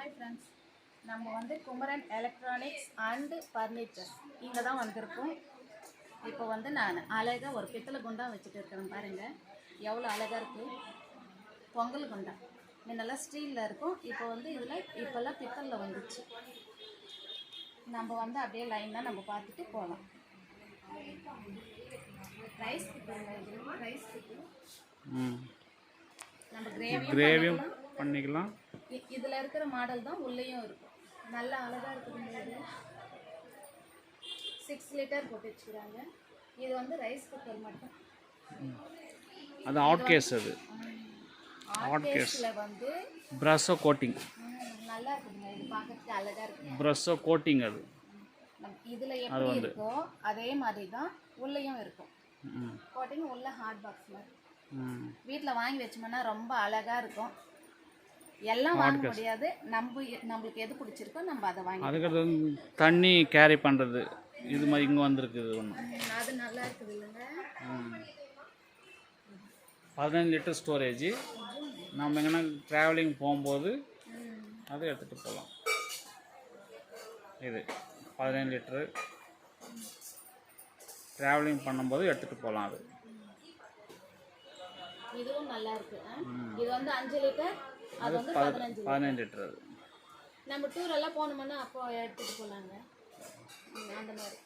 Hi friends, நம்ம வந்து Kumaran electronics and furnitures இங்கே தான் வந்திருக்கோம். இப்போ வந்து நான் அழகாக ஒரு பித்தளை குண்டா வச்சுட்டு இருக்கிறேன். பாருங்கள் எவ்வளோ அழகாக இருக்குது. பொங்கல் குண்டா முன்னெல்லாம் ஸ்டீலில் இருக்கும், இப்போ வந்து இதில் இப்போல்லாம் பித்தளில் வந்துச்சு. நம்ம வந்து அப்படியே லைனாக நம்ம பார்த்துட்டு போகலாம். ரைஸ் குக்கர், இது ரைஸ் குக்கர். நம்ம கிரேவியும் பண்ணிக்கலாம். இதில் இருக்கிற மாடல் தான் உள்ளேயும் இருக்கும். நல்லா அழகாக இருக்குது. 6 லிட்டர் போட்டு வச்சுக்கிறாங்க. இது வந்து ரைஸ் குக்கர் மட்டும். அது அவுட் கேஸ். அது அவுட் கேஸ்ல வந்து பிரஷோ கோட்டிங் நல்லா இருக்குங்க. இது பார்க்கறதுக்கு அழகாக இருக்குது. பிரஷோ கோட்டிங். அது இதில் எப்படி இருக்கோ அதே மாதிரி தான் உள்ளேயும் இருக்கும். கோட்டிங் உள்ள ஹாட் பாக்ஸ் மாதிரி வீட்டில் வாங்கி வச்சோம்னா ரொம்ப அழகாக இருக்கும். எல்லாம் வாங்க முடியாது, நம்மளுக்கு எது பிடிச்சிருக்கோ நம்ம அதை வாங்கி. அதுக்கு தண்ணி கேரி பண்ணுறது இது மாதிரி இங்கே வந்திருக்குது ஒன்று. அது நல்லா இருக்குது இல்லைங்க. 15 லிட்டர் ஸ்டோரேஜ். நம்ம எங்கன்னா ட்ராவலிங் போகும்போது அதை எடுத்துகிட்டு போகலாம். இது 15 லிட்டரு ட்ராவலிங் பண்ணும்போது எடுத்துகிட்டு போகலாம். அது இதுவும் நல்லா இருக்கு. இது வந்து 5 லிட்டர், அது வந்து 15 லிட்டர். அது நம்ம டூர் எல்லாம் போனோம்னா அப்போ எடுத்துட்டு போலாங்க. அந்த மாதிரி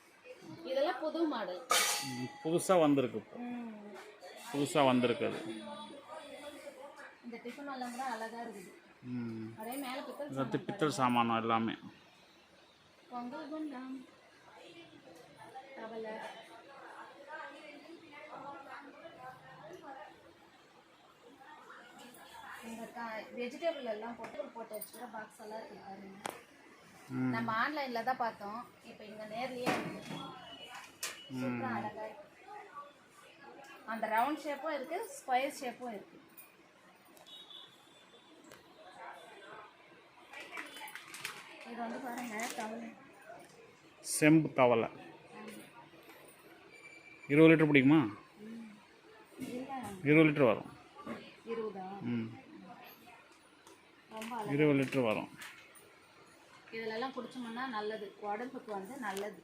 இதெல்லாம் புது மாடல், புதுசாக வந்திருக்கு. புதுசாக வந்திருக்கு. அது இந்த டிஃபன் எல்லாம் கூட அழகா இருக்குது. அதே மேலே பித்தள் சாமானம் எல்லாமே. பொங்கல் குண்டாம், தவளை, வெஜிடபிள் எல்லாம் போட்டு வச்சுக்கிற பாக்ஸ் எல்லாம் இருக்கு பாருங்க. நம்ம ஆன்லைன்ல தான் பார்த்தோம், இப்போ இங்க நேர்லயே இருக்கு. சூப்பரா அழகா இருக்கு. அந்த ரவுண்ட் ஷேப்பும் இருக்கு, ஸ்கொயர் ஷேப்பும் இருக்கு. இது வந்து பாருங்க தவளை, செம்பு தவளை. 20 லிட்டர் பிடிக்குமா? 20 லிட்டர் வரும். 20 லிட்டர் வரும். இதெல்லாம் குடிச்சோம்னா நல்லது, உடம்புக்கு வந்து நல்லது.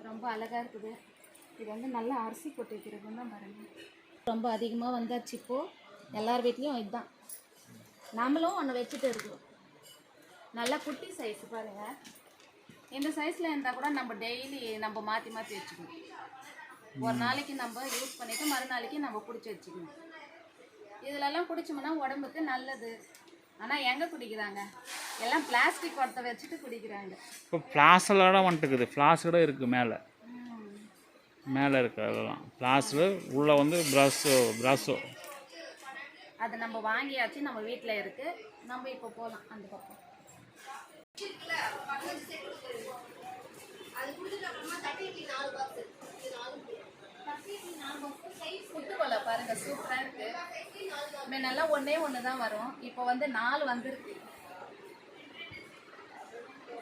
ரொம்ப அழகாக இருக்குது. இது வந்து நல்லா அரிசி கொட்டி வைக்கிறதுன்னு தான் பாருங்க. ரொம்ப அதிகமாக வந்தாச்சு. இப்போது எல்லார் வீட்லேயும் இதுதான். நம்மளும் ஒன்று வச்சுட்டு இருக்கோம். நல்லா குட்டி சைஸ் பாருங்கள். இந்த சைஸில் இருந்தால் கூட நம்ம டெய்லி நம்ம மாற்றி மாற்றி வச்சுக்கணும். ஒரு நாளைக்கு நம்ம யூஸ் பண்ணிவிட்டு மறுநாளைக்கு நம்ம பிடிச்சி வச்சுக்கணும். இதிலெல்லாம் குடிச்சோம்னா உடம்புக்கு நல்லது. ஆனால் எங்கே குடிக்கிறாங்க, எல்லாம் பிளாஸ்டிக் குடத்தை வச்சுட்டு குடிக்கிறாங்க. இப்போ ஃப்ளாஸ்கோட வந்துட்டுக்குது. ஃப்ளாஸ்கோட இருக்குது மேலே. மேலே இருக்குது அதெல்லாம் ஃப்ளாஸ்க்கு. உள்ளே வந்து ப்ராஸோ. அது நம்ம வாங்கியாச்சு, நம்ம வீட்டில் இருக்குது. நம்ம இப்போ போகலாம் அந்த பக்கம். குத்துக்கொலை பாருங்க, சூப்பராக இருக்கு. முன்னெல்லாம் ஒன்று தான் வரும், இப்போ வந்து 4 வந்துருக்கு.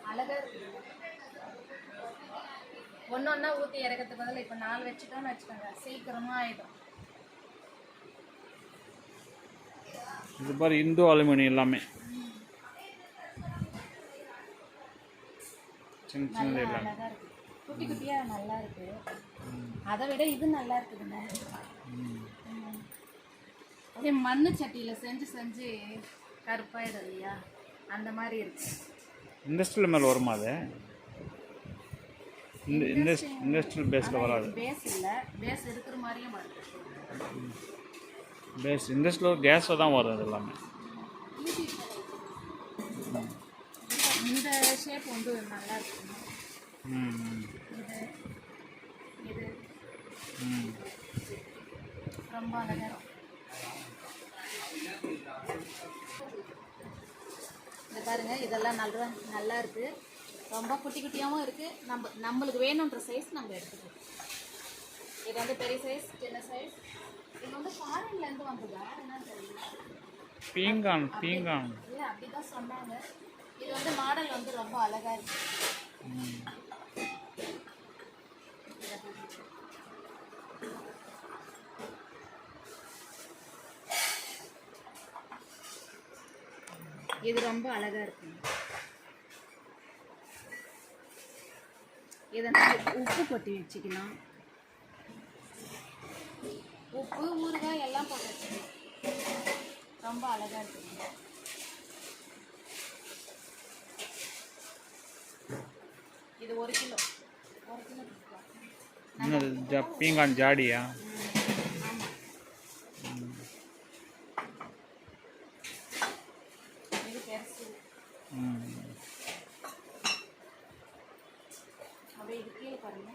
அழகா இருக்கு. ஒன்றா ஊற்றி இறக்கிறதுக்கு பதில் இப்போ 4 வச்சுட்டோம்னு வச்சுக்கோங்க, சீக்கிரமாக ஆகிடும். இது மாதிரி இந்தோ அலுமினியம் எல்லாமே சின்ன சின்ன எல்லாமே அழகாக இருக்குது. குட்டி குட்டியாக நல்லா இருக்கு. அதை விட இது நல்லா இருக்குதுங்க. அதே மண்ணு சட்டியில் செஞ்சு கருப்பாயிடும் இல்லையா, அந்த மாதிரி இருக்கு. இண்டஸ்ட்ரியல் மேலே வருமா? அது இண்டஸ்ட்ரியல் பேஸில் வராது. பேஸ் இல்லை, பேஸ் இருக்கிற மாதிரியும் வருது. பேஸ் இண்டஸ்ட்ரியல் கேஸில் தான் வரும். அது எல்லாமே இந்த ஷேப் வந்து நல்லா இருக்கு. இது ரொம்ப அழகாக இருக்கும். இது பாருங்க, இதெல்லாம் நல்லா இருக்கு. ரொம்ப குட்டி குட்டியாகவும் இருக்கு. நம்மளுக்கு வேணுன்ற சைஸ் நம்ம எடுத்துக்கலாம். இது வந்து பெரிய சைஸ், சின்ன சைஸ். இது வந்து ஃபாரின்லேருந்து வந்ததா என்னன்னு தெரியல. பீங்கான் இல்லை, அப்படிதான் சொன்னாங்க. இது வந்து மாடல் வந்து ரொம்ப அழகா இருக்கு. இது ரொம்ப அழகா இருக்குங்க. இதை உப்பு கொட்டி வச்சுக்கலாம். உப்பு ஊறுகாய் எல்லாம் போட்டு வச்சுக்கலாம். ரொம்ப அழகா இருக்குங்க. இது 1 கிலோ என்னது பீங்கான் ஜாடியா? ஆமாம். இது பெருசு. அப்படியே இது கீழே பாருங்க.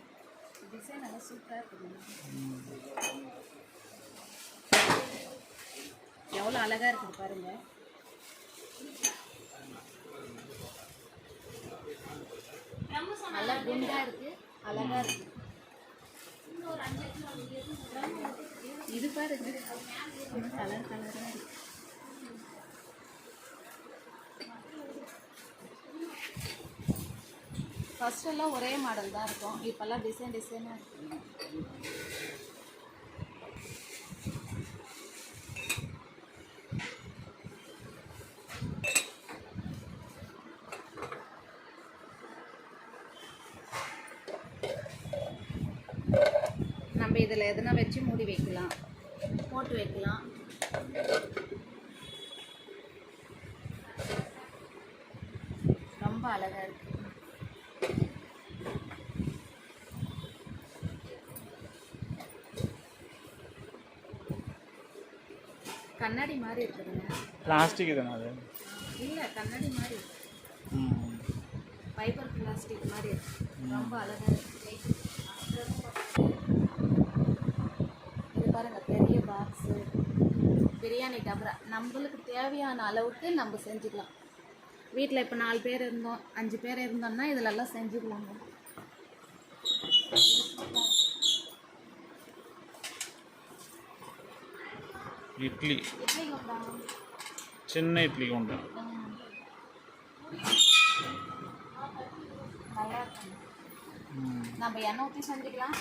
டிசைன் நல்லா சூப்பராக இருக்குதுங்க. எவ்வளோ அழகாக இருக்குது பாருங்க. நல்லா குண்டா இருக்கு, அழகா இருக்கு. இது பாருங்க, கலர் கலரா இருக்கு. ஃபர்ஸ்ட் எல்லாம் ஒரே மாடல் தான் இருக்கும், இப்பெல்லாம் டிசைன் டிசைனாக இருக்கு. நம்ம இதில் எதுனா வச்சு மூடி வைக்கலாம், போட்டு வைக்கலாம். ரொம்ப அழகாக இருக்கு. கண்ணாடி மாதிரி இருக்குதுங்க. பிளாஸ்டிக் தானே அது? இல்லை, கண்ணாடி மாதிரி இருக்கு. ஃபைபர் பிளாஸ்டிக் மாதிரி இருக்கு. ரொம்ப அழகாக இருக்கு. இது பாருங்க, பெரிய பாக்ஸு, பிரியாணி டபரா. நம்மளுக்கு தேவையான அளவுக்கு நம்ம செஞ்சுக்கலாம். வீட்டில் இப்போ 4 பேர் இருந்தோம், 5 பேர் இருந்தோம்னா இதிலெல்லாம் செஞ்சுக்கலாங்க. இட்லி இட்லி குண்டா, சின்ன இட்லி குண்டா. நல்லா இருக்கும். நம்ம எண்ணெய் ஊற்றி செஞ்சுக்கலாம்,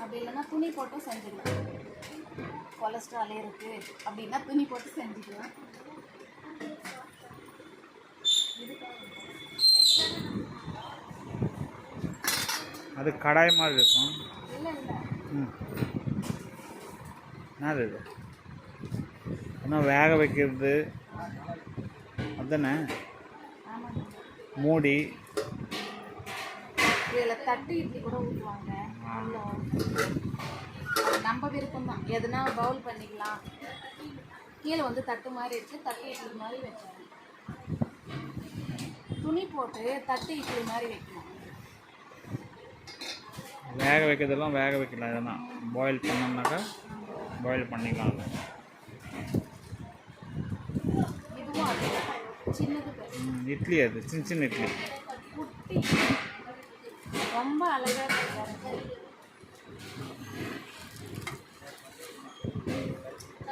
அப்படி இல்லைன்னா துணி போட்டும் செஞ்சுக்கலாம். கொலஸ்ட்ரால் இருக்குது அப்படின்னா துணி போட்டு செஞ்சுக்கலாம். அது கடாய் மாதிரி இருக்கும். இல்லை இல்லை, என்னது இது? இன்னும் வேக வைக்கிறது அதுதானே? ஆமாங்க. மூடி இதில் தட்டு இட்லி கூட ஊற்றுவாங்க. நம்ம விருப்பம் தான், எதுனா பவுல் பண்ணிக்கலாம். கீழே வந்து தட்டு மாதிரி இருக்குது, தட்டு இட்லி மாதிரி வச்சாங்க. துணி போட்டு தட்டு இட்லி மாதிரி வைக்கலாம். வேக வைக்கிறதெல்லாம் வேக வைக்கலாம். எதனா பாயில் பண்ணோம்னாக்கா பாயில் பண்ணிக்கலாம். இதுவும் அது சின்னது இட்லி, அது சின்ன சின்ன இட்லி, குட்டி, ரொம்ப அழகாக இருக்கு.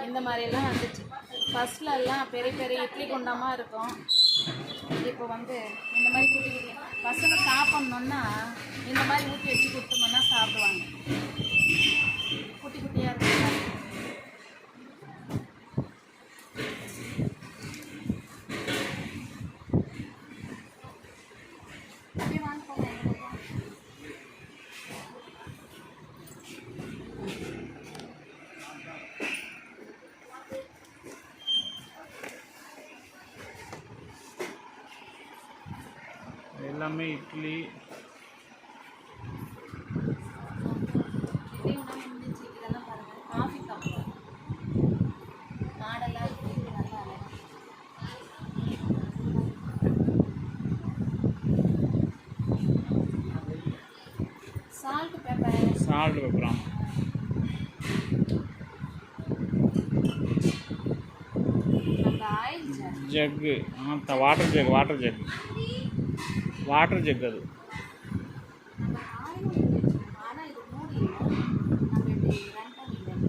இந்த மாதிரிலாம் வந்துச்சு. ஃபர்ஸ்ட்ல எல்லாம் பெரிய பெரிய இட்லி குண்டமாக இருக்கும். இப்போ வந்து இந்த மாதிரி குட்டி குட்டி பசங்க சாப்பிட்ணுன்னா இந்த மாதிரி ஊற்றி வச்சு கொடுத்தோம்னா சாப்பிடுவாங்க. குட்டி குட்டியாக இருக்கும். அப்படியே வாங்க போங்க. எல்லாமே இட்லி. இட்லி உணவு முடிஞ்சிச்சு. இதெல்லாம் பாருங்க, காஃபி கப் மாடெல்லாம் இருக்குது. நல்லா அழகா. சால்ட் பேப்பர், சால்ட் வைக்கிறோம். நம்ம oil jug, water jug, water jug, water jug. அது நம்ம ஆயில் ஊற்றி வச்சுக்கணும். ஆனால் இது மூடி இல்லை, நம்ம இப்படி ரன் பண்ணிக்கலாம்.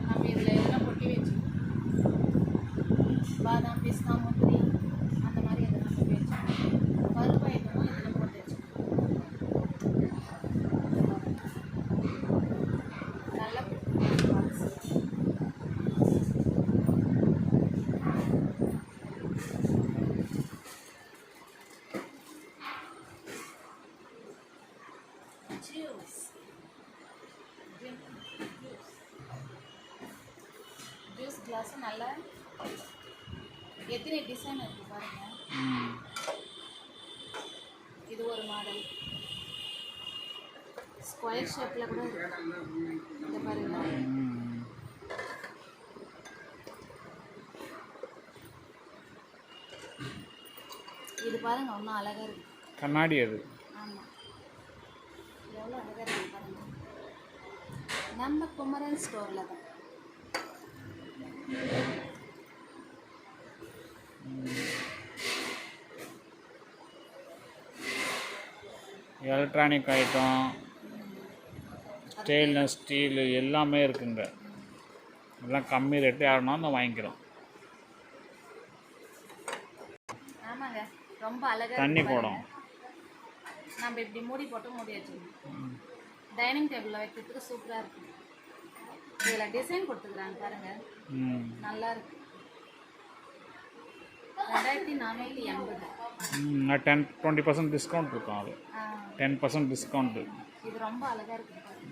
நம்ம இதில் எல்லாம் கொட்டி வச்சுக்கணும். பாதாம், பிஸ்தா, முந்திரி அந்த மாதிரி எதனா கொட்டி வச்சுக்கணும். பருப்பு ஐட்டமும் இதில் கிளாஸும் நல்லா எத்தனை டிசைன் இருக்குது பாருங்கள். ம். இது ஒரு மாடல் ஸ்கொயர் ஷேப்பில் கூட இருக்கு. இதை பாருங்க. ம். இது பாருங்க ஒன்றும் அழகாக இருக்கு. கண்ணாடி அது. ஆமாம், எவ்வளோ அழகாக இருக்கு பாருங்க. நம்ம குமரன் ஸ்டோரில் தான். எலக்ட்ரானிக் ஐட்டம், ஸ்டெயின்லெஸ் ஸ்டீலு எல்லாமே இருக்குங்க. எல்லாம் கம்மி ரேட்டு யாருன்னா தான் வாங்கிக்கிறோம். ஆமாங்க, ரொம்ப அழகாக தண்ணி இருக்கு குடம். பாருங்க. நம்ம இப்படி மூடி போட்டு மூடி வச்சுக்கணும். டைனிங் டேபிளில் வைக்கிறதுக்கு சூப்பராக இருக்குது. இதில் டிசைன் கொடுத்துக்கிறாங்க பாருங்க, ம். நல்லா இருக்கு. 2480. நான் 20% டிஸ்கவுண்ட் இருக்கும். அது 10% டிஸ்கவுண்ட்டு. இது ரொம்ப அழகாக இருக்குது பாருங்க.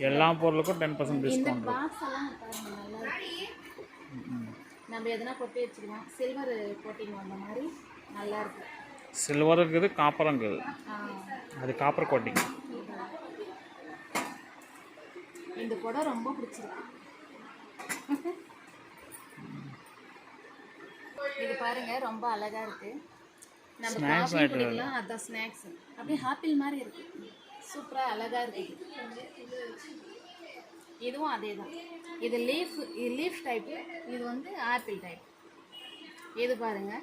எல்லா பொருளுக்கும் 10% இந்த டிஸ்கவுண்ட். பாக்ஸ் எல்லாம் பாருங்க நல்லா இருக்கு. நம்ம எதனா கொட்டி வச்சுக்கலாம். சில்வர் கோட்டிங் வந்த மாதிரி நல்லா இருக்கு. சில்வர் இருக்குது, காப்பரும் இருக்குது. அது காப்பர் கோட்டிங். இந்த குடம் ரொம்ப பிடிச்சிருக்கு. இது பாருங்க ரொம்ப அழகா இருக்கு. நம்ம Snacks காஃபி item. குடிக்கலாம். அதான் ஸ்நாக்ஸ். அப்படியே ஆப்பிள் மாதிரி இருக்கு. சூப்பரா அழகா இருக்கு. இதுவும் அதே தான். இது லீஃப் டைப்பு, இது வந்து ஆப்பிள் டைப். இது பாருங்க,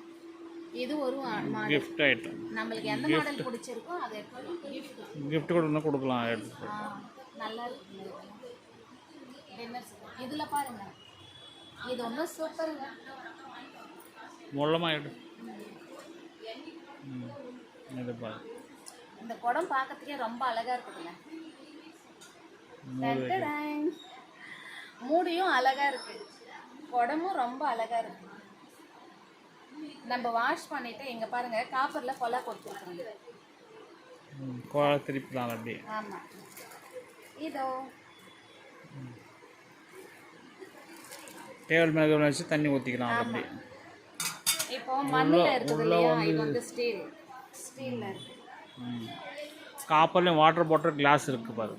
இது ஒரு மாடல். Gift item. நம்மளுக்கு எந்த மாடல் பிடிச்சிருக்கோ அதை எடுத்து கிஃப்ட். கிஃப்ட் கூட கொடுக்கலாம் எடுத்து. நல்லா இருக்கு. Dinner set. இதில் பாருங்க, இது ஒன்றும் சூப்பருங்க. மொல்லமாக எடு. இது பாரு. இந்த குடம் பார்க்கறதுக்கே ரொம்ப அழகா இருக்குதுங்க. டடடங். மூடியும் அழகா இருக்கு, குடமும் ரொம்ப அழகா இருக்கு. நம்ம வாஷ் பண்ணிட்டு இங்க பாருங்க காப்பர்ல கொலை கொடுத்துருக்காங்க. கோலை திருப்பி தான் அப்படியே. ஆமா, இதோ டேபிள் மேலே வச்சு தண்ணி ஊற்றிக்கலாம் அப்படியே. இப்போ மண்ணில் இருக்குது இல்லையா, இது வந்து ஸ்டீலில் இருக்கு. காப்பர்லேயும் வாட்டர் பாட்டில் கிளாஸ் இருக்குது பாரு.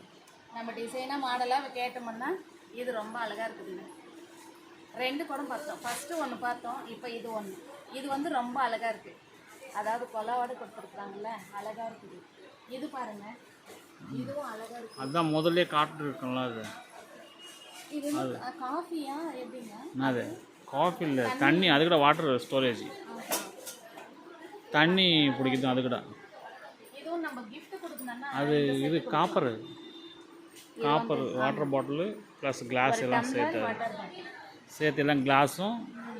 நம்ம டிசைனாக மாடலாக கேட்டோம்னா இது ரொம்ப அழகாக இருக்குதுங்க. 2 குடம் பார்த்தோம். ஃபஸ்ட்டு ஒன்று பார்த்தோம், இப்போ இது ஒன்று. இது வந்து ரொம்ப அழகாக இருக்குது. அதாவது கொலாவாடு கொடுத்துருக்குறாங்கல்ல, அழகாக இருக்குது. இது பாருங்க, இதுவும் அழகாக இருக்குது. அதுதான் முதல்ல காட்டு இருக்குல்ல அது. இது காஃபியா எப்படிங்க? அது காஃபி இல்லை, தண்ணி. அது கூட வாட்டர் ஸ்டோரேஜ். தண்ணி பிடிக்குது அது கூட. இதுவும் நம்ம கிஃப்ட் கொடுக்கணும்னா அது இது copper. Copper water bottle plus glass எல்லாம் சேர்த்து சேர்த்து எல்லாம் கிளாஸும்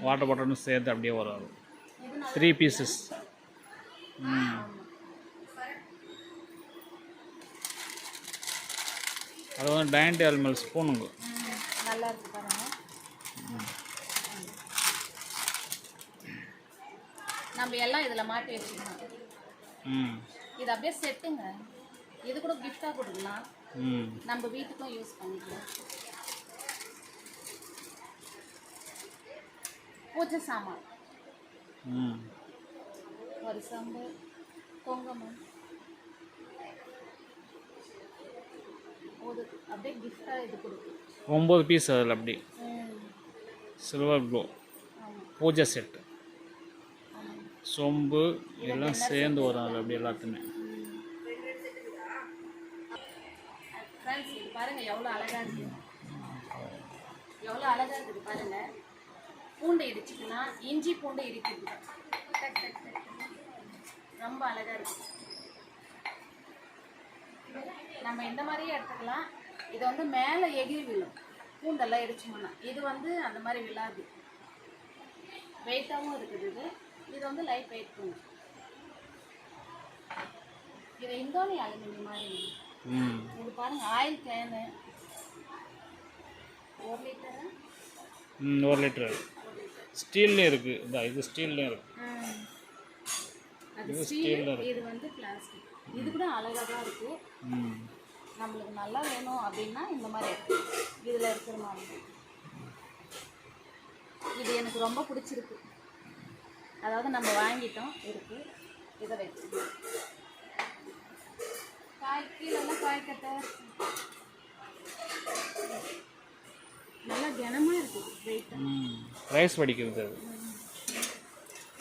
வாட்டர் பாட்டிலும் சேர்த்து அப்படியே வரும். 3 பீசஸ். அது வந்து டைனிங் டேபிள் மேல் ஸ்பூனுங்க. நல்லா இருக்கு பாருங்க. நம்ம எல்லாம் இதில் மாட்டி வச்சுக்கணும். இது அப்படியே செட்டுங்க. இது கூட கிஃப்டாக கொடுக்கலாம். நம்ம வீட்டுக்கும் யூஸ் பண்ணிக்கலாம். பூஜை சாமான், ஒரு சம்பு, குங்குமம், ஒரு அப்படியே கிஃப்டாக இது கொடுக்கும். 9 பீஸ் அதில் அப்படி சில்வர் ப்ளூ பூஜை செட்டு, சொம்பு எல்லாம் சேர்ந்து வரும் அதில் அப்படி எல்லாத்துமே. ஃப்ரெண்ட்ஸ் இது பாருங்கள் எவ்வளோ அழகாக இருக்குது. எவ்வளோ அழகாக இருக்குது பாருங்கள். பூண்டு இடிச்சிக்கலாம், இஞ்சி பூண்டு இடிக்குது. ரொம்ப அழகாக இருக்குது. நம்ம இந்த மாதிரியே எடுத்துக்கலாம். இது வந்து மேலே எகிரி விழும் பூண்டெல்லாம் இடிச்சோம்னா. இது வந்து அந்த மாதிரி விழாது, வெயிட்டாகவும் இருக்குது. இது வந்து லைட் வெயிட் பூண்டு. இது இந்தோனி அலுமினியம் மாதிரி. இது பாருங்க, ஆயில் கேனு 1 லிட்டரு. 1 லிட்டரு ஸ்டீல்லையும் இருக்குது. இதா இது ஸ்டீல்லையும் இருக்குது. அது ஸ்டீல், இது வந்து பிளாஸ்டிக். இது கூட அழகாக தான் இருக்குது. நம்மளுக்கு நல்லா வேணும் அப்படின்னா இந்த மாதிரி இதில் இருக்கிற மாதிரி. இது எனக்கு ரொம்ப பிடிச்சிருக்கு. அதாவது நம்ம வாங்கிட்டோம் இருக்கு. இதை வச்சு காய் கீழெல்லாம் காய் கட்ட நல்லா கனமாக இருக்குது. வெயிட் ரைஸ் வடிக்கிறது அது.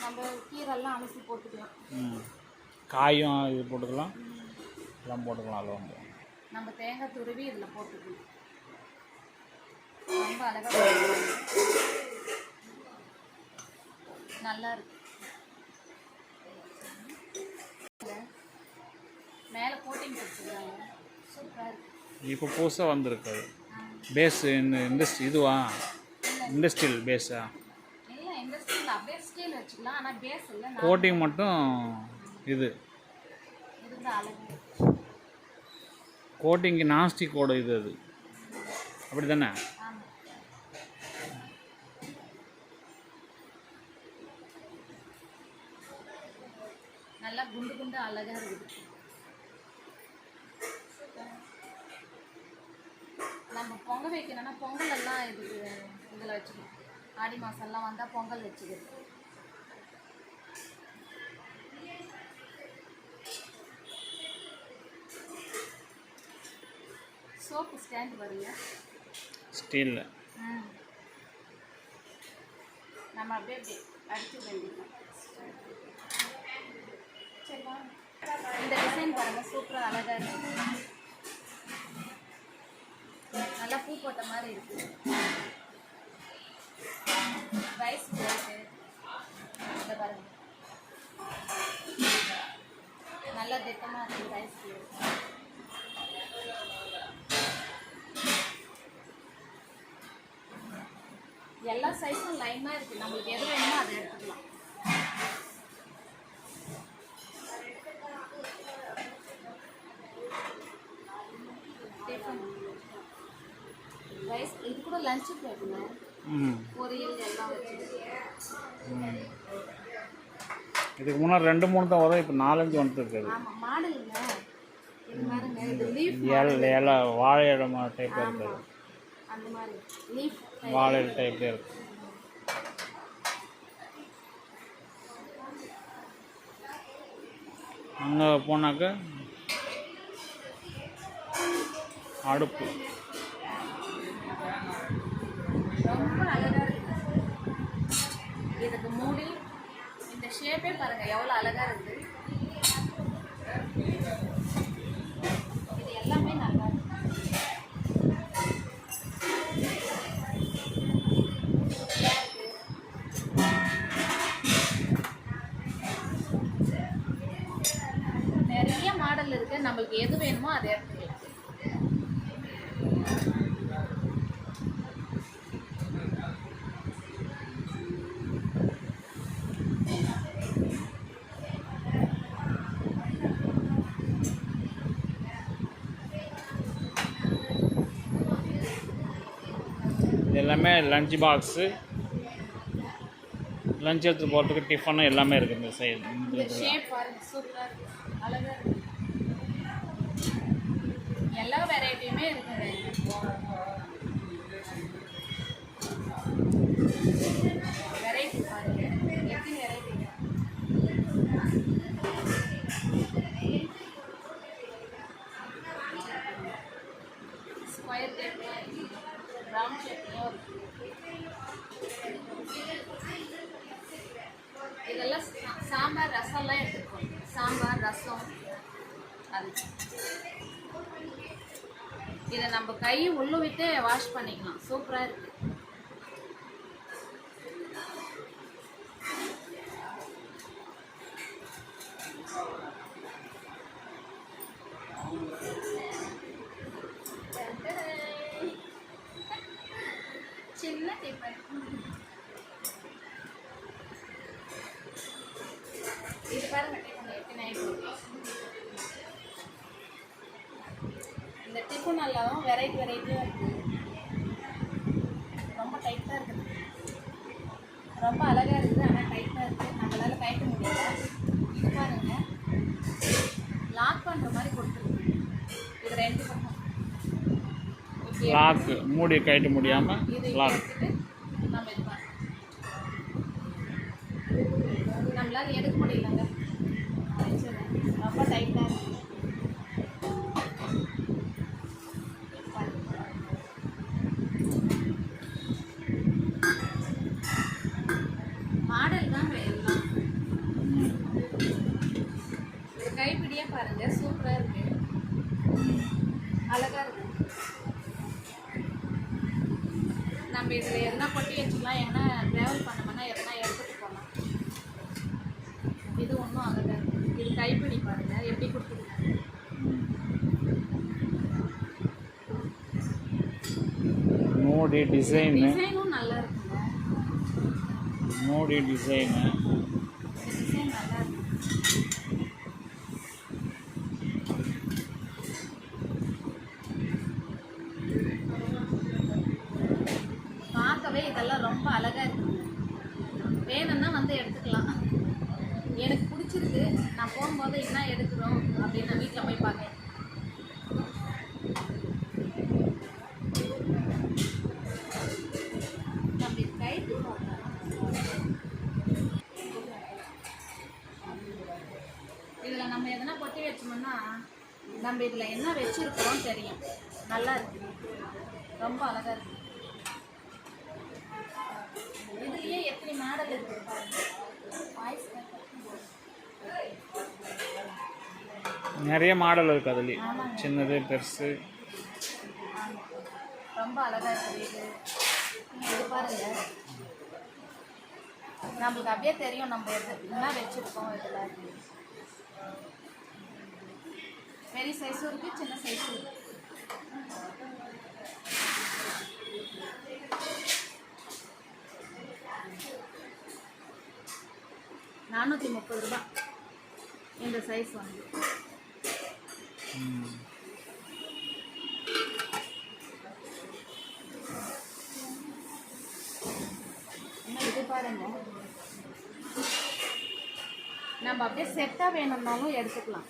நம்ம கீரெல்லாம் அலசி போட்டுக்கலாம். காயும் இது போட்டுக்கலாம், எல்லாம் போட்டுக்கலாம். அது வந்து நம்ம தேங்காய் துருவி இதில் போட்டுக்கலாம். ரொம்ப அழகாக நல்லா இருக்கு. மேலே கோட்டிங் கொடுத்துருக்காங்க, சூப்பராக இருக்கு. இப்போ புதுசாக வந்திருக்கு பேஸ். இண்டஸ்ட்ரி இதுவா? இண்டஸ்ட்ரியல் பேஸா? இல்லை இண்டஸ்ட்ரியல் அப்படியே ஸ்டீல் வச்சுக்கலாம், ஆனால் பேஸ் இல்லை. கோட்டிங் மட்டும் இது இதுதான் அழகு. கோட்டிங்கு நான்ஸ்டிக்கோட இது அது அப்படி தானே? ஆமாம். நல்லா குண்டு குண்டு அழகாக இருக்குது. நம்ம பொங்கல் வைக்கணும்னா பொங்கல் எல்லாம் இதுக்கு இதில் வச்சுக்கணும். ஆடி மாதம்லாம் வந்தால் பொங்கல் வச்சுக்கிறது. சோப்பு ஸ்டாண்ட் வருங்க ஸ்டீலில். நம்ம அப்படியே அப்படியே அடிச்சு வேண்டிக்கலாம். சரிவா? இந்த டிசைன் பாருங்கள், சூப்பராக அழகாக இருக்குது. நல்லா பூ போட்ட மாதிரி இருக்குது. ரைஸ் பிளேட்டு இந்த பாருங்க, நல்லா திட்டமாக இருக்குது ரைஸ் பிளேட். எல்லா சைஸும் லைனாக இருக்குது. நம்மளுக்கு எது வேணுமோ அதை எடுத்துக்கலாம். டிஃபன் ரைஸ் இது கூட லஞ்சு பிளேட்டுங்க, பொரியல் எல்லாம் வச்சுருக்கு. இதுக்கு முன்னாடி 2-3 தான் வரும், இப்போ 4-5 வந்துருக்குது. ஆமாம், மாடலுங்க. இது பாருங்க, இது லீஃப் இலை வாழை இலை டைப்பில் இருக்குது. அந்த மாதிரி லீஃப் வாழை டைப்லேயே இருக்குது. அங்கே போனாக்க அடுப்பு ரொம்ப அழகாக இருக்குது. இதுக்கு மூடி இந்த ஷேப்பே பாருங்கள் எவ்வளோ அழகாக இருக்குது. இது எல்லாமே நல்லா இருக்கு. நிறைய மாடல் இருக்குது. நம்மளுக்கு எது வேணுமோ அதை எடுத்துக்கலாம். எல்லாமே லஞ்ச் பாக்ஸு, லஞ்ச் எடுத்துகிட்டு போகிறதுக்கு டிஃபனு எல்லாமே இருக்குது இந்த சைடு. இந்த ஷேப் பாருங்க, சூப்பராக இருக்குது, அழகாக இருக்குது. எல்லா வெரைட்டியுமே இருக்குங்க. வெரைட்டி பாருங்க, எத்தனை வெரைட்டிங்க. ஸ்கொயர் ஷேப்லையும் இருக்குது, ரவுண்ட் ஷேப்லையும் இருக்குது. இதெல்லாம் சாம்பார் ரசம்லாம் எடுத்துருக்கோம். சாம்பார் ரசம் அது. இதை நம்ம கை உள்ள விட்டு வாஷ் பண்ணிக்கலாம். சூப்பராக இருக்கு. சின்ன டிஃபன். இது பாருங்க டிஃபன் எத்தனை ஆயிடுச்சு. இந்த டிஃபன் எல்லாம் வெரைட்டியாக இருக்குது. ரொம்ப டைட்டாக இருக்குது, ரொம்ப அழகாக இருக்குது. ஆனால் டைட்டாக இருக்குது, நம்மளால் கைட்ட முடியல. இது பாருங்க, லாக் பண்ணுற மாதிரி கொடுத்துருக்கு. இது 2 பக்கம் லாக்கு மூடி கைட்ட முடியாமல் இது லாக். எடுத்துட்டு நம்ம இது பண்ணலாம். நம்மளால எடுக்க முடியலங்க. வச்சிடுறேன். ரொம்ப டைட்டாக இருக்கு. மாடல் தான் எல்லாம். ஒரு கைப்பிடியே பாருங்க, சூப்பராக இருக்கு, அழகா இருக்கு. நம்ம இதில் எதனா கொட்டி வச்சுக்கலாம், எங்கன்னா ட்ராவல் பண்ணோம்னா எதனா எடுத்துகிட்டு போகலாம். இது ஒன்றும் அழகா இருக்கு. இது கைப்பிடி பாருங்க எப்படி கொடுத்துருக்காங்க. மோடி டிசைனு, டிசைனும் நல்லா இருக்குங்க. மோடி டிசைனு. டிசைன் நல்லா இருக்கு. பார்க்கவே இதெல்லாம் ரொம்ப அழகா இருக்கு. வேணும்னா வந்து எடுத்துக்கலாம். எனக்கு பிடிச்சிருக்கு. நான் போகும்போது என்ன எடுக்கிறோம் அப்படின்னு நான் வீட்டில் போய் பார்க்கேன். நம்ம கைட்டு இதில் நம்ம எதனா கொட்டி வச்சோம்னா நம்ம இதில் என்ன வச்சுருக்கிறோம் தெரியும். நல்லா இருக்கு, ரொம்ப அழகாக இருக்கு. இதுலேயே எப்படி மாடல் இருக்குது பாருங்க. நிறைய மாடல் இருக்குது அதுலேயே, சின்னது பெருசு. ரொம்ப அழகாக இருக்குது. இது பாருங்க, நம்மளுக்கு அப்படியே தெரியும் நம்ம என்ன வச்சுருக்கோம். இதில் பெரிய சைஸும் இருக்குது, சின்ன சைஸும் இருக்குது. ₹430 இந்த சைஸ் வந்து. இது பாருங்க, நம்ம அப்படியே செட்டாக வேணும்னாலும் எடுத்துக்கலாம்.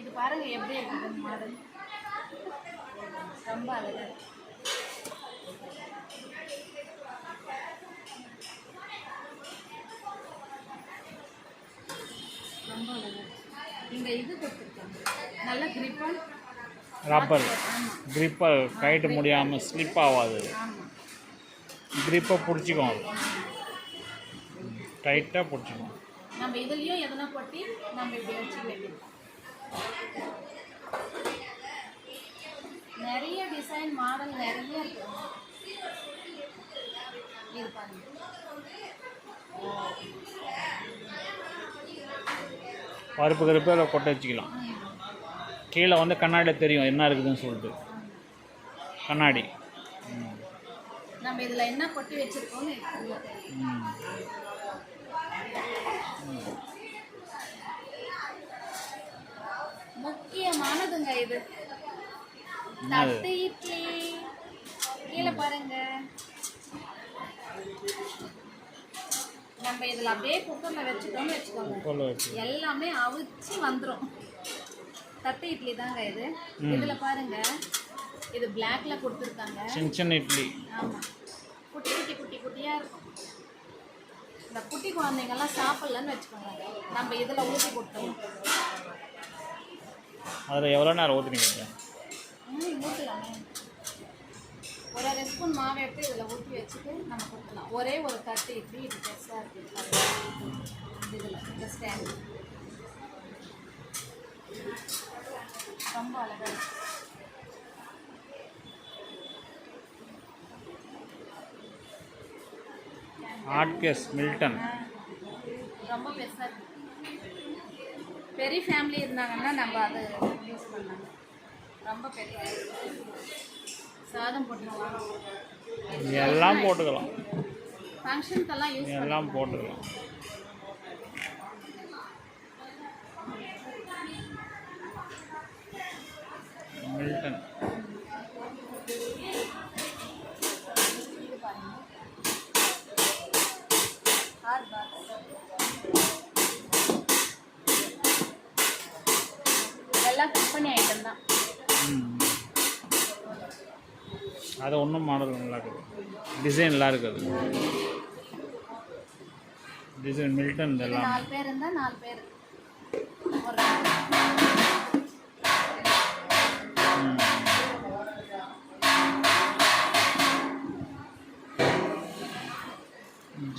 இது பாருங்க எப்படி இருக்குது மாடல், ரொம்ப அழகா இருக்கு. ரொம்ப அழகா இருக்கு. இங்க இது கொடுத்துருக்காங்க, நல்ல கிரிப்பன் ரப்பர் கிரிப்பர், கைட்டு முடியாமல் ஸ்லிப் ஆகாது. ஆமாம், கிரிப்பை பிடிச்சிக்கும், அது டைட்டாக பிடிச்சிக்கும். நம்ம இதுலேயும் எதனா கொட்டி நம்ம இப்படி வச்சு வைக்கலாம். நிறைய டிசைன் மாடல் நிறைய இருக்கு. இது பாருங்க, பருப்பு கருப்பு அதில் கொட்டை வச்சுக்கலாம். கீழே வந்து கண்ணாடியில் தெரியும் என்ன இருக்குதுன்னு சொல்லிட்டு, கண்ணாடி. நம்ம இதில் என்ன கொட்டி வச்சுருக்கோம்னு தெரியும். முக்கியமானதுங்க இது, தட்டு இட்லி. கீழே பாருங்க, நம்ம இதில் அப்படியே குக்கரில் வச்சுட்டோம்னு வச்சுக்கோங்க, எல்லாமே அவிச்சு வந்துடும். தட்டு இட்லி தாங்க இது. இதில் பாருங்க, இது பிளாக்ல கொடுத்துருக்காங்க, சின்ன சின்ன இட்லி. ஆமாம், குட்டி குட்டி குட்டி குட்டியாக இருக்கும். இந்த குட்டி குழந்தைங்கள்லாம் சாப்பிட்லன்னு வச்சுக்கோங்க, நம்ம இதில் ஊற்றி கொடுத்துருவோம். அதில் எவ்வளோ நேரம் ஊற்றுனீங்க? ஊற்றலாமே, ஒரு 2 ஸ்பூன் மாவு எடுத்து இதில் ஊற்றி வச்சுட்டு நம்ம கொடுக்கலாம். ஒரே ஒரு தட்டு இட்லி, இது பெருசாக இருக்குது. இதில் இந்த ஸ்டாண்டு ரொம்ப அழகாக இருக்கு. ஹாட் கேஸ் மில்டன் ரொம்ப பெருசாக இருக்கு. பெரிய ஃபேமிலி இருந்தாங்கன்னா நம்ம அதை யூஸ் பண்ணலாம். ரொம்ப பெரிய சாதம் போட்டுக்கலாம், எல்லாம் போட்டுக்கலாம், ஃபங்க்ஷனுக்கெல்லாம் யூஸ் எல்லாம் போட்டுக்கலாம். மில்டன் எல்லாம் கம்பெனி ஐட்டம் தான். அது ஒன்றும் மாடல் நல்லா இருக்குது, டிசைன் நல்லா இருக்குது. டிசைன் மில்டன் இது இதெல்லாம் 4 பேர் இருந்தால் 4 பேர் ஒரு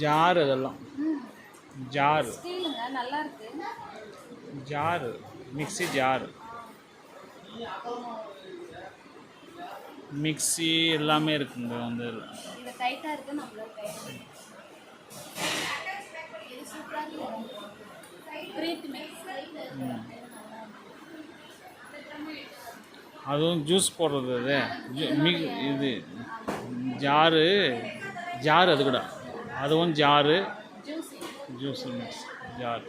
ஜார் இதெல்லாம் ஜார் ஸ்டீலுங்க நல்லா இருக்கு. ஜார் மிக்ஸி ஜார் மிக்ஸி எல்லாமே இருக்குங்க வந்து. இது டைட்டாக இருக்கு, நம்மளுக்கு இது சூப்பராக இருக்கு. பிரீத் மிக்ஸ் அதுவும் ஜூஸ் போடுறது அது இது ஜாரு ஜார் அது கூட அதுவும் jar juicy. Juice mix jar.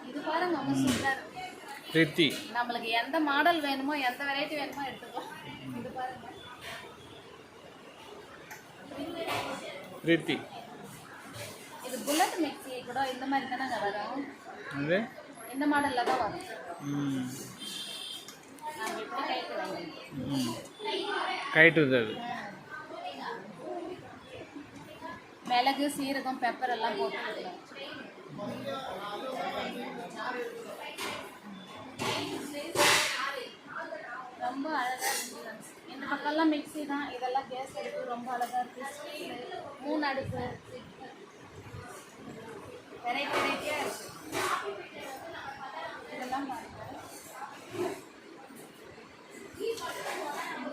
இது பாருங்க ரொம்ப சூப்பராக இருக்கு. பிரீத்தி நம்மளுக்கு எந்த மாடல் வேணுமோ எந்த வெரைட்டி வேணுமோ எடுத்துக்கலாம். இது பாருங்க பிரீத்தி. இது புல்லட் மிக்ஸி கூட இந்த மாதிரி தானே வரும், இது இந்த மாடலில் தான் வரும். ம் நம்ம எப்படி கைட்டு வாங்க கைட்டுது அது. மிளகு சீரகம் பெப்பர் எல்லாம் போட்டு ரொம்ப அழகாக இருக்கு. இந்த பக்கம்லாம் மிக்ஸி தான், இதெல்லாம் கேஸ் அடுப்பு ரொம்ப அழகாக இருக்குது. 3 அடுப்பு வெரைட்டி வெரைட்டியாக இருக்குது. இதெல்லாம் பாருங்க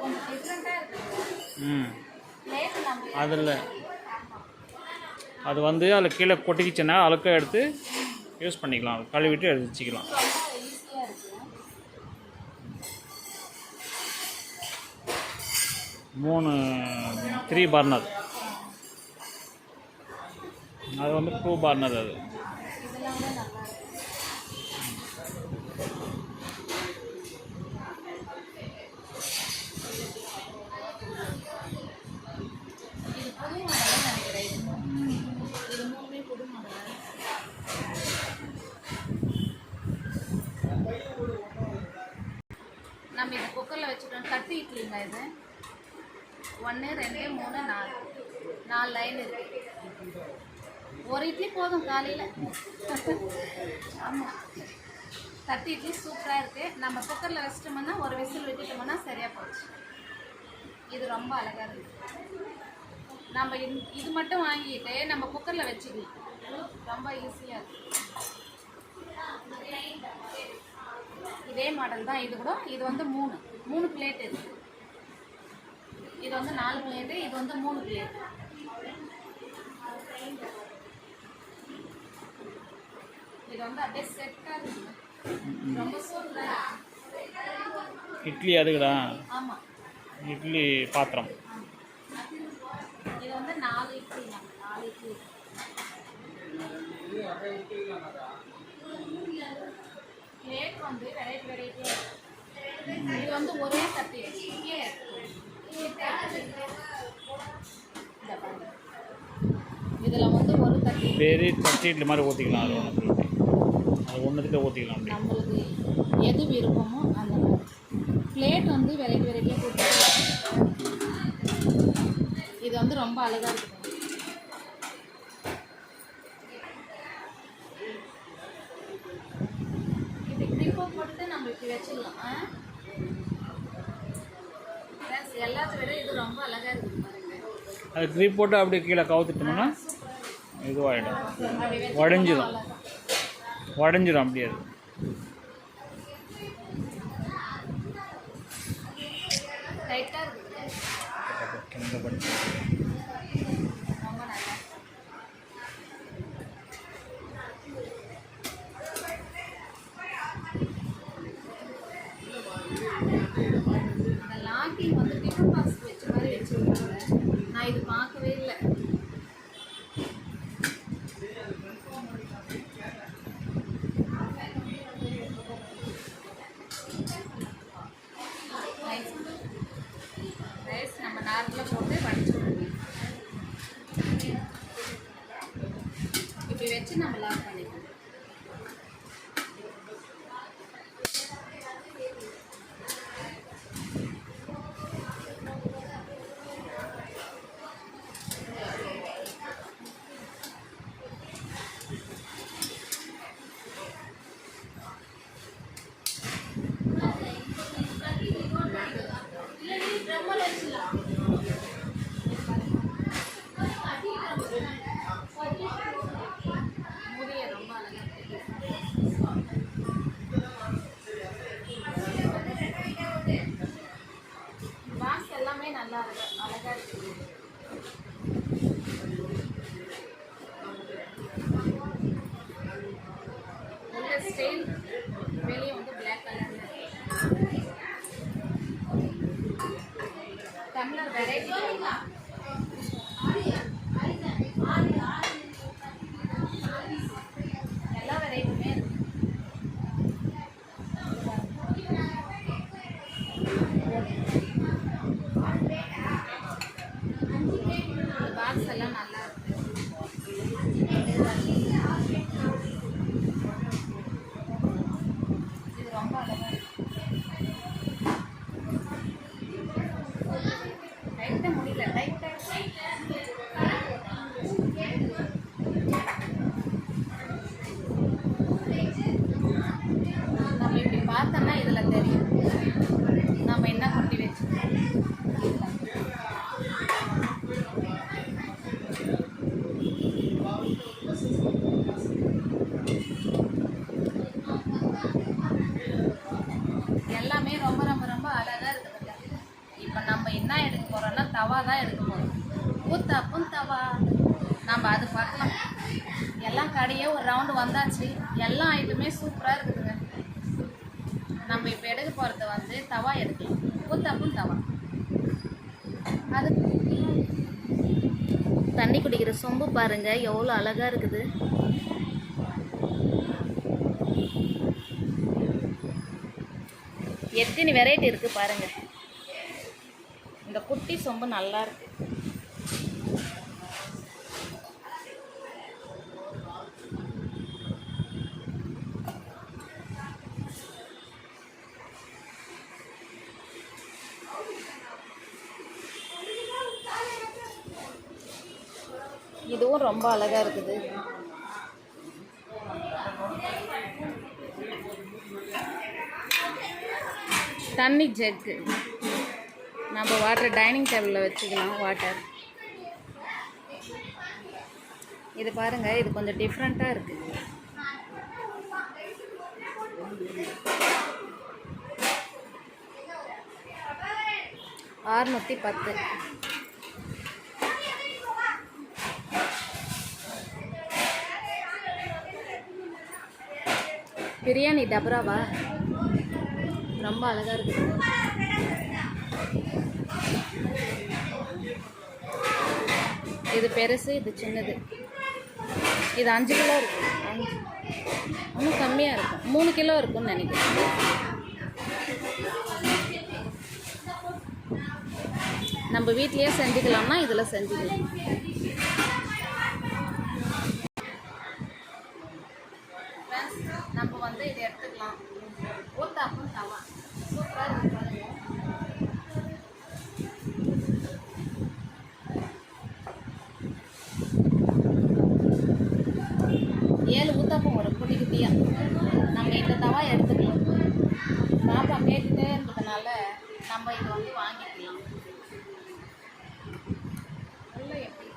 கொஞ்சம் டிஃப்ரெண்ட்டாக இருக்குது. ம் பிளேட் நம்ம அதில் அது வந்து அதில் கீழே கொட்டிக்கிச்சுன்னா அழுக்க எடுத்து யூஸ் பண்ணிக்கலாம், கழுவிட்டு எடுத்து வச்சுக்கலாம். ரொம்ப ஈஸியாக இருக்குது. 3 பர்னர், அது வந்து 2 பர்னர் அது. இதெல்லாம் கூட நல்லா இருக்கு. இது புது மாடல் நினைக்கிறேன். இது 3மே புது மாடல். நம்ம இது குக்கரில் வச்சுட்டோம். தட்டு இட்லிங்க இது 1 2 3 4 லைன் இருக்கு. ஒரு இட்லி போதும் காலையில். ஆமாம், தட்டு இட்லி சூப்பராக இருக்குது. நம்ம குக்கரில் வச்சிட்டோம்னா ஒரு விசில் விட்டுட்டோம்னா சரியாக போச்சு. இது ரொம்ப அழகாக இருக்குது. நம்ம இது மட்டும் வாங்கிட்டு நம்ம குக்கரில் வச்சுக்கலாம், ரொம்ப ஈஸியாக இருக்குது. இதே மாடல் தான் இது கூட. இது வந்து 3 பிளேட் இருக்குது. இது வந்து 4 பிளேட்டு, இது வந்து 3 பிளேட். இது வந்து அப்படியே செட்டாக இருக்குது, ரொம்ப சூப்பராக இருக்குது. இட்லி அதுக்குடா. ஆமாம், இட்லி பாத்திரம். இது வந்து 4 இட்லி. 4 இட்லி பிளேட் வந்து வெரைட்டி வெரைட்டியாக இருக்குது. இது வந்து ஒரே தட்டு இங்கே இதில் வந்து ஒரு தட்டு பெரிய தட்டு இட்லி மாதிரி ஊற்றிக்கலாம், அது ஒன்று அது ஒன்றுக்கிட்ட ஊற்றிக்கலாம். அப்படி நம்மளுக்கு எது விருப்பமோ அந்த மாதிரி. பிளேட் வந்து வெரைட்டி வெரைட்டியாக கொடுத்துருக்காங்க. இது வந்து ரொம்ப அழகாக இருக்குது. இது கிளிப்பை போட்டு நம்ம இப்படி வச்சிடலாம். எல்லாத்த விட இது ரொம்ப அழகாக இருக்குது பாருங்க. அது க்ரீப் போட்டு அப்படியே கீழே கவுத்துட்டோம்னா இதுவாகிடும், உடஞ்சிடும் அப்படியே. அது டைட்டாக இருக்குது, ரொம்ப நல்லா. இந்த லாக்கிங் வந்து டிஃபன் பாக்ஸ் வச்ச மாதிரி வச்சுருக்காங்க. நான் இது பார்க்கவே இல்லை. ரைஸ் நம்ம நார்மலாக போட்டு வடிச்சுக்கணும். இப்படி வச்சு நம்ம லாக் பண்ணிக்கணும். நல்லா அழகாக இருக்குது. உள்ள ஸ்டைல் வெளியே வந்து பிளாக் கலரில் டம்ளர் வெரைட்டி எல்லா வெரைட்டியுமே இருக்கு. பாக்ஸ் எல்லாம் நல்லா இருக்கு. இது ரொம்ப அழகா இருக்கு. டைட்டா முடியல, டைட்டா நம்ம இப்படி பார்த்தோம்னா இதில் தெரியும் நம்ம என்ன கொட்டி வச்சுக்கோம். எல்லாமே ரொம்ப ரொம்ப ரொம்ப அழகாக இருக்குதுங்க. இப்போ நம்ம என்ன எடுக்க போகிறோம்னா தவா தான் எடுக்க போகிறோம். ஊத்தாப்பும் தவா நம்ம அது பார்க்கலாம். எல்லாம் கடையே ஒரு ரவுண்டு வந்தாச்சு. எல்லா ஐட்டமே சூப்பராக இருக்குதுங்க. நம்ம இப்போ எடுக்க போகிறது வந்து தவா எடுக்கலாம். ஊத்தாப்பும் தவா. அது தண்ணி குடிக்கிற சொம்பு பாருங்க எவ்வளோ அழகாக இருக்குது. எத்தனை வெரைட்டி இருக்குது பாருங்க. இந்த குட்டி சொம்பு நல்லா இருக்கு. இதுவும் ரொம்ப அழகா இருக்குது. தண்ணி ஜக்கு நம்ம வாட்டர் டைனிங் டேபிளில் வச்சுக்கலாம். வாட்டர் இது பாருங்க, இது கொஞ்சம் டிஃப்ரெண்ட்டாக இருக்குது. $610. பிரியாணி டபராவா ரொம்ப அழகாக இருக்குது. இது பெருசு, இது சின்னது. இது 5 கிலோ இருக்கும். இன்னும் கம்மியாக இருக்கும். 3 கிலோ இருக்கும்னு நினைக்கிறேன். நம்ம வீட்லேயே செஞ்சுக்கலாம்னா இதில் செஞ்சுக்கலாம். நம்ம வந்து இதை எடுத்துக்கலாம். ஊத்தாப்பும் தவா சூப்பராக இருக்கு பாருங்க. ஊத்தாப்பம் வரும் குட்டி குட்டியாக. நம்ம இந்த தவா எடுத்துக்கலாம். பாப்பா கேட்டுகிட்டே இருந்ததுனால நம்ம இதை வந்து வாங்கிக்கலாம். நல்லா எப்படி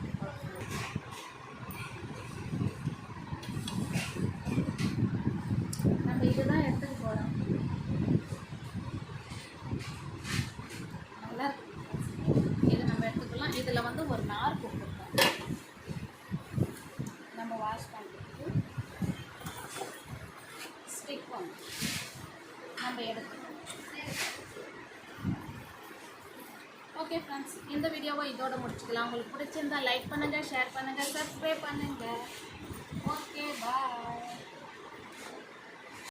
நம்ம இதுதான் எடுத்துக்க போகிறோம். நல்லா இருக்கு. இது நம்ம எடுத்துக்கலாம். இதில் வந்து ஒரு நார் கொடுத்துருக்கோம். நம்ம வாஷ் பண்ணுறதுக்கு ஸ்டிக் பண்ண நம்ம எடுத்துக்கலாம். ஓகே ஃப்ரெண்ட்ஸ், இந்த வீடியோவை இதோட முடிச்சுக்கலாம். உங்களுக்கு பிடிச்சிருந்தா லைக் பண்ணுங்கள், ஷேர் பண்ணுங்கள், சப்ஸ்கிரைப் பண்ணுங்கள்.